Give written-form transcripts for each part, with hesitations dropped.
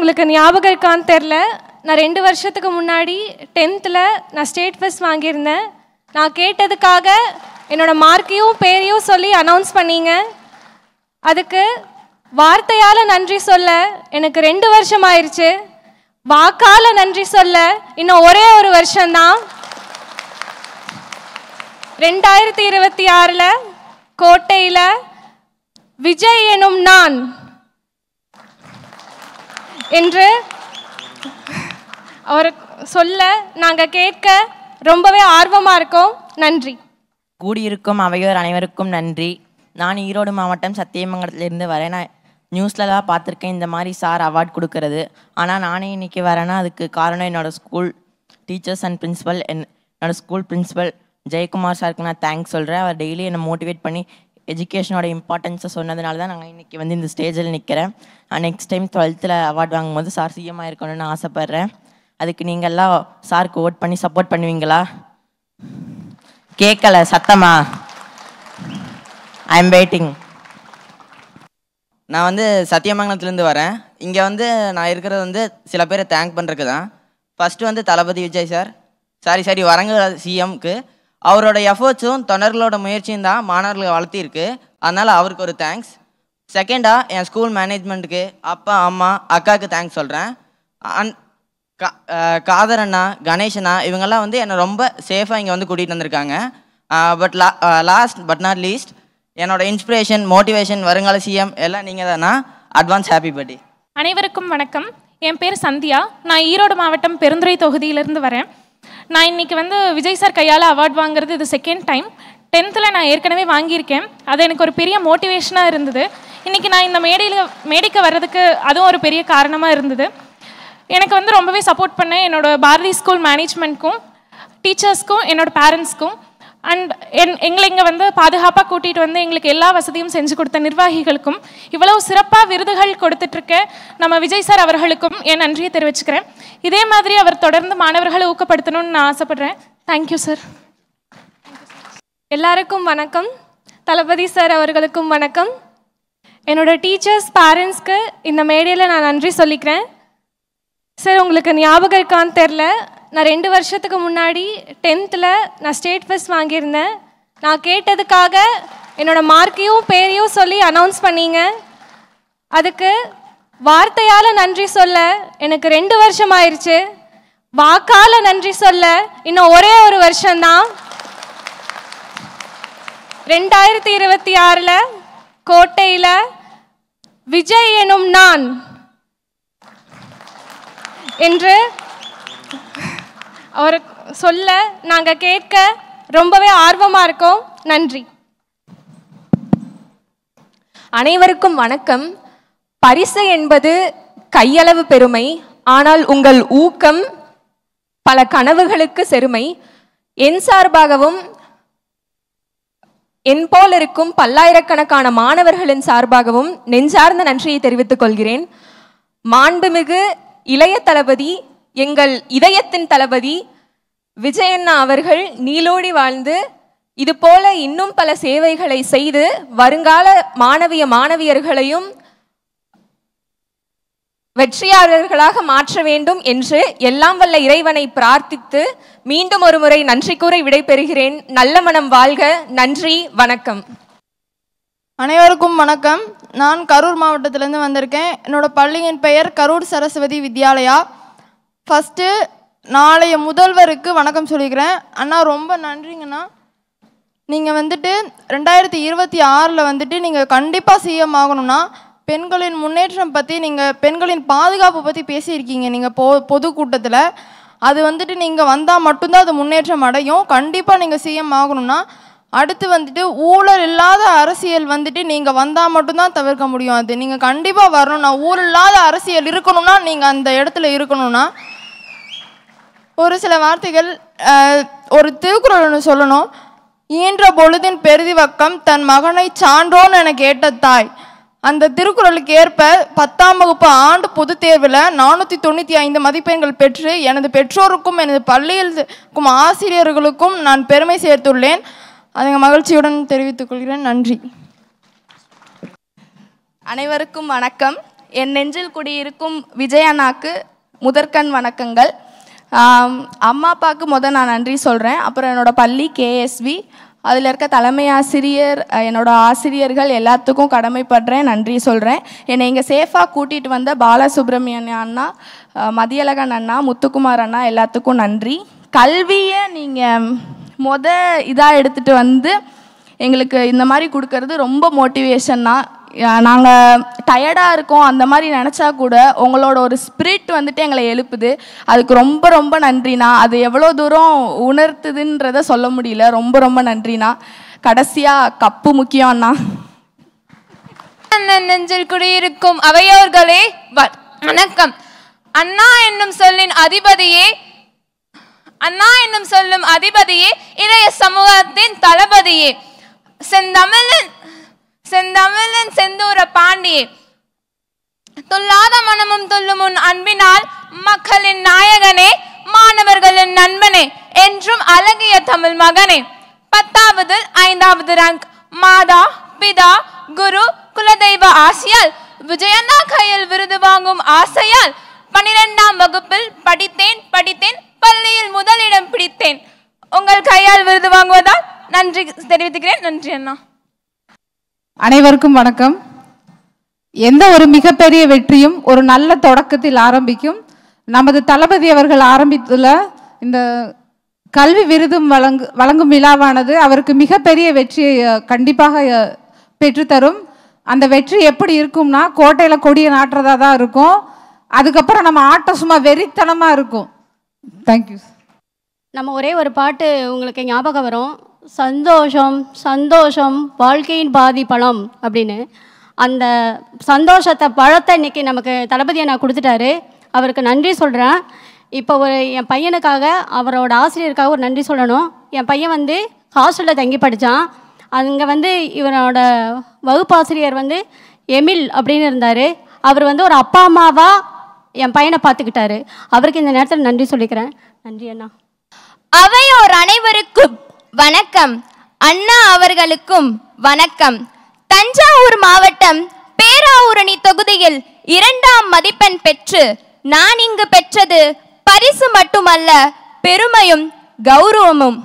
உங்களுக்கு ஞாபகம் இருக்கான்னு தெரில, நான் 2 வருஷத்துக்கு முன்னாடி 10th நான் ஸ்டேட் ஃபர்ஸ்ட் வாங்கியிருந்தேன். நான் கேட்டதுக்காக என்னோடய மார்க்கையும் பேரையும் சொல்லி அனௌன்ஸ் பண்ணீங்க. அதுக்கு வார்த்தையால் நன்றி சொல்ல எனக்கு 2 வருஷம் ஆயிடுச்சு. வாக்கால் நன்றி சொல்ல இன்னும் ஒரே ஒரு வருஷம்தான். 2026 கோட்டையில் விஜய் எனும் நான் என்று அவர் சொல்ல நாங்கள் கேட்க ரொம்பவே ஆர்வமாக இருக்கோம். நன்றி. கூடியிருக்கும் அவையோர் அனைவருக்கும் நன்றி. நான் ஈரோடு மாவட்டம் சத்தியமங்கலத்திலிருந்து வரேன். நான் நியூஸ்லலாம் பார்த்துருக்கேன் இந்த மாதிரி சார் அவார்ட் கொடுக்கறது. ஆனால் நானே இன்றைக்கி வரேன்னா அதுக்கு காரணம் என்னோடய ஸ்கூல் டீச்சர்ஸ் அண்ட் பிரின்ஸிபல். என்னோடய ஸ்கூல் பிரின்ஸிபல் ஜெயக்குமார் சாருக்கு நான் தேங்க்ஸ் சொல்கிறேன். அவர் டெய்லி என்னை மோட்டிவேட் பண்ணி எஜுகேஷனோட இம்பார்ட்டன்ஸை சொன்னதுனால தான் நாங்கள் இன்றைக்கி வந்து இந்த ஸ்டேஜில் நிற்கிறேன். நான் நெக்ஸ்ட் டைம் 12th அவார்ட் வாங்கும்போது சார் சிஎம்மாக இருக்கணும்னு ஆசைப்பட்றேன். அதுக்கு நீங்கள்லாம் சாருக்கு ஓட் பண்ணி சப்போர்ட் பண்ணுவீங்களா? கேட்கல சத்தமா? I am waiting. நான் வந்து சத்தியமங்கலத்துலேருந்து வரேன். இங்கே வந்து நான் இருக்கிறது வந்து சில பேரை தேங்க் பண்ணுறதுக்கு தான். ஃபஸ்ட்டு வந்து தளபதி விஜய் சார், சாரி வரங்க சிஎம்க்கு அவரோட எஃபர்ட்ஸும் தொண்டர்களோட முயற்சியும் தான் மாணவர்களை வளர்த்திருக்கு. அதனால் அவருக்கு ஒரு தேங்க்ஸ். செகண்டாக என் ஸ்கூல் மேனேஜ்மெண்ட்டுக்கு, அப்பா அம்மா அக்காவுக்கு தேங்க்ஸ் சொல்கிறேன். காதரண்ணா, கணேஷண்ணா இவங்கெல்லாம் வந்து என்னை ரொம்ப சேஃபாக இங்கே வந்து கூட்டிகிட்டு வந்திருக்காங்க. லாஸ்ட் பட் நாட் லீஸ்ட் என்னோட இன்ஸ்பிரேஷன், மோட்டிவேஷன், வருங்கால சிஎம் எல்லாம் நீங்கள் தானா. Advance happy birthday. அனைவருக்கும் வணக்கம். என் பேர் சந்தியா. நான் ஈரோடு மாவட்டம் பெருந்துறை தொகுதியிலேருந்து வரேன். நான் இன்றைக்கி வந்து விஜய் சார் கையால் அவார்ட் வாங்குறது இது செகண்ட் டைம். 10th நான் ஏற்கனவே வாங்கியிருக்கேன். அது எனக்கு ஒரு பெரிய மோட்டிவேஷனாக இருந்தது. இன்றைக்கி நான் இந்த மேடைக்கு வர்றதுக்கு அதுவும் ஒரு பெரிய காரணமாக இருந்தது. எனக்கு வந்து ரொம்பவே சப்போர்ட் பண்ணேன் என்னோடய பாரதி ஸ்கூல் மேனேஜ்மெண்ட்க்கும், டீச்சர்ஸ்க்கும், என்னோடய பேரண்ட்ஸ்க்கும். அண்ட் எங்களை இங்கே வந்து பாதுகாப்பாக கூட்டிகிட்டு வந்து எங்களுக்கு எல்லா வசதியும் செஞ்சு கொடுத்த நிர்வாகிகளுக்கும், இவ்வளவு சிறப்பாக விருதுகள் கொடுத்துட்ருக்க நம்ம விஜய் சார் அவர்களுக்கும் என் நன்றியை தெரிவிச்சுக்கிறேன். இதே மாதிரி அவர் தொடர்ந்து மாணவர்களை ஊக்கப்படுத்தணும்னு நான் ஆசைப்பட்றேன். Thank you sir. எல்லாருக்கும் வணக்கம். தளபதி சார் அவர்களுக்கும் வணக்கம். என்னோட டீச்சர்ஸ், பேரண்ட்ஸ்க்கு இந்த மேடையில் நான் நன்றி சொல்லிக்கிறேன். சார் உங்களுக்கு ஞாபகம் இருக்கான்னு தெரில, நான் 2 வருஷத்துக்கு முன்னாடி 10th நான் ஸ்டேட் ஃபர்ஸ்ட் வாங்கியிருந்தேன். நான் கேட்டதுக்காக என்னோடய மார்க்கையும் பேரையும் சொல்லி அனௌன்ஸ் பண்ணீங்க. அதுக்கு வார்த்தையால் நன்றி சொல்ல எனக்கு 2 வருஷம் ஆயிடுச்சு. வாக்கால் நன்றி சொல்ல இன்னும் ஒரே ஒரு வருஷம்தான். 2026 கோட்டையில் விஜய் எனும் நான் என்று அவர் சொல்ல நாங்கள் கேட்க ரொம்பவே ஆர்வமாக இருக்கோம். நன்றி. அனைவருக்கும் வணக்கம். பரிசு என்பது கையளவு பெருமை, ஆனால் உங்கள் ஊக்கம் பல கனவுகளுக்கு செருமை. என் சார்பாகவும் என் போல் இருக்கும் பல்லாயிரக்கணக்கான மாணவர்களின் சார்பாகவும் நெஞ்சார்ந்த நன்றியை தெரிவித்துக் கொள்கிறேன். மாண்புமிகு இளைய தளபதி, எங்கள் இதயத்தின் தளபதி விஜயண்ணா அவர்கள் நீலோடி வாழ்ந்து இது போல இன்னும் பல சேவைகளை செய்து வருங்கால மாணவியர்களையும் வெற்றியாளர்களாக மாற்ற வேண்டும் என்று எல்லாம் வல்ல இறைவனை பிரார்த்தித்து மீண்டும் ஒரு முறை நன்றி கூறி விடைபெறுகிறேன். நல்ல மனம் வாழ்க. நன்றி, வணக்கம். அனைவருக்கும் வணக்கம். நான் கரூர் மாவட்டத்திலேருந்து வந்திருக்கேன். என்னோட பள்ளியின் பெயர் கரூர் சரஸ்வதி வித்யாலயா. ஃபஸ்ட்டு நாளைய முதல்வருக்கு வணக்கம் சொல்லிக்கிறேன். அண்ணா ரொம்ப நன்றிங்கண்ணா. நீங்கள் வந்துட்டு 2026 வந்துட்டு நீங்கள் கண்டிப்பாக சிஎம் ஆகணும்னா பெண்களின் முன்னேற்றம் பற்றி, நீங்கள் பெண்களின் பாதுகாப்பு பற்றி பேசியிருக்கீங்க நீங்கள் பொதுக்கூட்டத்தில். அது வந்துட்டு நீங்கள் வந்தால் மட்டும்தான் அது முன்னேற்றம் அடையும். கண்டிப்பாக நீங்கள் சிஎம் ஆகணும்னா அடுத்து வந்துட்டு ஊழல் இல்லாத அரசியல் வந்துட்டு நீங்கள் வந்தால் மட்டும்தான் தவிர்க்க முடியும். அது நீங்கள் கண்டிப்பாக வரணும்னா, ஊழல் இல்லாத அரசியல் இருக்கணும்னா நீங்கள் அந்த இடத்துல இருக்கணும்னா ஒரு சில வார்த்தைகள், ஒரு திருக்குறள் ஒன்று சொல்லணும். ஈன்ற பொழுதின் பெரிதிவக்கம் தன் மகனை சான்றோன்னு என கேட்ட தாய். அந்த திருக்குறளுக்கு ஏற்ப 10ஆம் வகுப்பு ஆண்டு பொதுத் தேர்வில் 495 மதிப்பெண்கள் பெற்று எனது பெற்றோருக்கும் எனது பள்ளியில் ஆசிரியர்களுக்கும் நான் பெருமை சேர்த்துள்ளேன். அதை மகிழ்ச்சியுடன் தெரிவித்துக் கொள்கிறேன். நன்றி. அனைவருக்கும் வணக்கம். என் நெஞ்சில் குடியிருக்கும் விஜய் அண்ணாக்கு முதற்கண் வணக்கங்கள். அம்மா அப்பாவுக்கு நான் நன்றி சொல்கிறேன். அப்புறம் என்னோடய பள்ளி கேஎஸ்வி, அதில் இருக்க தலைமை ஆசிரியர், என்னோடய ஆசிரியர்கள் எல்லாத்துக்கும் கடமைப்படுறேன், நன்றி சொல்கிறேன். என்னை இங்கே சேஃபாக கூட்டிகிட்டு வந்த பாலசுப்ரமணியன் அண்ணா, மதியழகன் அண்ணா, முத்துக்குமார் அண்ணா எல்லாத்துக்கும் நன்றி. கல்வியை நீங்கள் இதாக எடுத்துகிட்டு வந்து எங்களுக்கு இந்த மாதிரி கொடுக்கறது ரொம்ப மோட்டிவேஷன் தான். நாங்கள் டயர்டாக இருக்கோம் அந்த மாதிரி நினச்சா கூட உங்களோட ஒரு ஸ்பிரிட் வந்துட்டு எங்களை எழுப்புது. அதுக்கு ரொம்ப ரொம்ப நன்றிண்ணா. அது எவ்வளோ தூரம் உணர்த்துதுன்றதை சொல்ல முடியல. ரொம்ப ரொம்ப நன்றிண்ணா. கடைசியாக கப்பு முக்கியம் அண்ணா. நெஞ்சில் குடியிருக்கும் அவையோர்களே வணக்கம். அண்ணா என்னும் சொல்லின் அதிபதியே, அண்ணா என்னும் சொல்லும் அதிபதியே, இளைய சமூகத்தின் தளபதியே, செந்தமிழன் செந்தூர பாண்டியே, துல்லாத மனமும் துள்ளும் உன் அன்பினால் மக்களின் நாயகனே, மாணவர்களின் நண்பனே, என்றும் அழகிய தமிழ் மகனே, 10வது 5வது ரேங்க் மாதா பிதா குரு குலதெய்வ ஆசியால் விஜயண்ணா கையில் விருது வாங்கும் ஆசையால் 12ஆம் வகுப்பில் படித்தேன் பள்ளியில் முதலிடம் பிடித்தேன். உங்கள் கையால் விருது வாங்குவதால் நன்றி தெரிவித்துக்கிறேன். நன்றி அண்ணா. அனைவருக்கும் வணக்கம். எந்த ஒரு மிகப்பெரிய வெற்றியும் ஒரு நல்ல தொடக்கத்தில் ஆரம்பிக்கும். நமது தளபதி அவர்கள் ஆரம்பித்துள்ள இந்த கல்வி விருதும் வழங்கும் விழாவானது அவருக்கு மிகப்பெரிய வெற்றியை கண்டிப்பாக பெற்றுத்தரும். அந்த வெற்றி எப்படி இருக்கும்னா, கோட்டையில் கொடியை நாட்டுறதா தான் இருக்கும். அதுக்கப்புறம் நம்ம ஆட்டம் சும்மா வெறித்தனமாக இருக்கும். தேங்க்யூ. நம்ம ஒரே ஒரு பாட்டு உங்களுக்கு ஞாபகம் வரும், சந்தோஷம் சந்தோஷம் வாழ்க்கையின் பாதி பழம் அப்படின்னு. அந்த சந்தோஷத்தை பழத்தை இன்றைக்கி நமக்கு தளபதியை நான் கொடுத்துட்டாரு. அவருக்கு நன்றி சொல்கிறேன். இப்போ என் பையனுக்காக அவரோட ஆசிரியருக்காக ஒரு நன்றி சொல்லணும். என் பையன் ஹாஸ்டலில் தங்கி படித்தான். அங்கே இவனோட வகுப்பாசிரியர் எமில் அப்படின்னு இருந்தார். அவர் ஒரு அப்பா அம்மாவாக என் பையனை பார்த்துக்கிட்டாரு. அவருக்கு இந்த நேரத்தில் நன்றி சொல்லிக்கிறேன். நன்றி அண்ணா. அவையோர் அனைவருக்கும் வணக்கம். அண்ணா அவர்களுக்கும் வணக்கம். தஞ்சாவூர் மாவட்டம் பேராவூரணி தொகுதியில் 2ஆம் மதிப்பெண் பெற்று நான் இங்கு பெற்றது பரிசு மட்டுமல்ல, பெருமையும் கௌரவமும்.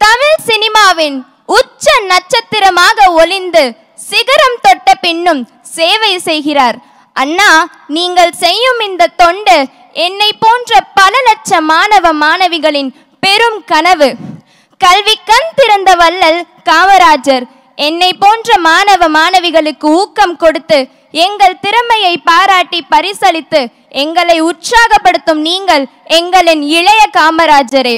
தமிழ் சினிமாவின் உச்ச நட்சத்திரமாக ஒளிந்து சிகரம் தொட்ட பின்னும் சேவை செய்கிறார். அண்ணா, நீங்கள் செய்யும் இந்த தொண்டு என்னை போன்ற பல லட்சம் மாணவ மாணவிகளின் பெரும் கனவு. கல்வி கண் திறந்த வள்ளல் காமராஜர் என்னை போன்ற மாணவ மாணவிகளுக்கு ஊக்கம் கொடுத்து எங்கள் திறமையை பாராட்டி பரிசளித்து எங்களை உற்சாகப்படுத்தும் நீங்கள் எங்களின் இளைய காமராஜரே.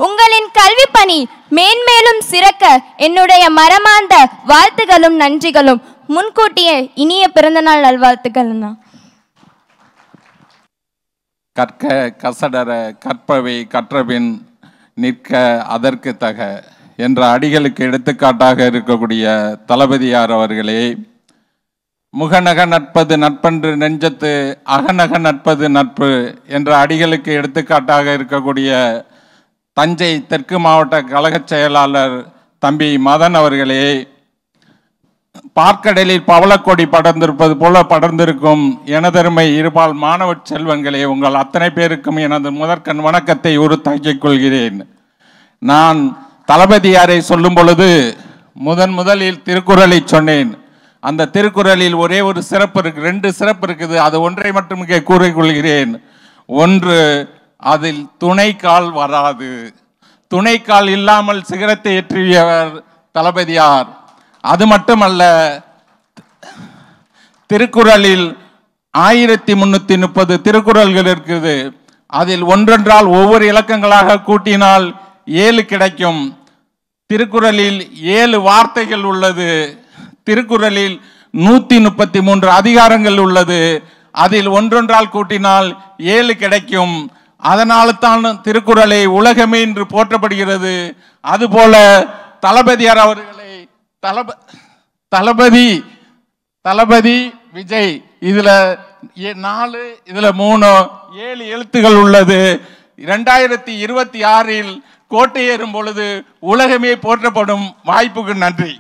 உங்களின் கல்வி பணி மேன்மேலும் சிறக்க என்னுடைய மரமார்ந்த வாழ்த்துகளும் நன்றிகளும். முன்கூட்டியே இனிய பிறந்தநாள் நல்வாழ்த்துக்கள். கற்க கசடர கற்பவை கற்றபின் நிற்க அதற்கு தக என்ற அடிகளுக்கு எடுத்துக்காட்டாக இருக்கக்கூடிய தளபதியார் அவர்களே, முகநக நட்பது நட்பன்று நெஞ்சத்து அகநக நட்பது நட்பு என்ற அடிகளுக்கு எடுத்துக்காட்டாக இருக்கக்கூடிய தஞ்சை தெற்கு மாவட்ட கழக செயலாளர் தம்பி மதன் அவர்களே, பார்க்கடலில் பவளக்கொடி படர்ந்திருப்பது போல படர்ந்திருக்கும் எனதருமை இருபால் மாணவ செல்வங்களே, உங்கள் அத்தனை பேருக்கும் எனது முதற்கண் வணக்கத்தை உறுத்தாக்கிக் கொள்கிறேன். நான் தளபதியாரை சொல்லும் பொழுது முதலில் திருக்குறளை சொன்னேன். அந்த திருக்குறளில் ஒரே ஒரு சிறப்பு இருக்கு, 2 சிறப்பு இருக்குது. அது ஒன்றை மட்டும் இங்கே கூறிக்கொள்கிறேன். ஒன்று, அதில் துணைக்கால் வராது. துணைக்கால் இல்லாமல் சிகரத்தை ஏற்றியவர் தளபதியார். அது மட்டுமல்ல, திருக்குறளில் 1330 திருக்குறள்கள் இருக்குது. அதில் ஒன்றென்றால் ஒவ்வொரு இலக்கங்களாக கூட்டினால் 7 கிடைக்கும். திருக்குறளில் 7 வார்த்தைகள் உள்ளது. திருக்குறளில் 133 அதிகாரங்கள் உள்ளது. அதில் ஒன்றொன்றால் கூட்டினால் 7 கிடைக்கும். அதனால தான் திருக்குறளை உலகமே என்று போற்றப்படுகிறது. அதுபோல தளபதியார் அவர்களை தளபதி விஜய் இதுல 4 இதுல 3 7 எழுத்துகள் உள்ளது. 2026 கோட்டை ஏறும் பொழுது உலகமே போற்றப்படும் வாய்ப்புக்கு நன்றி.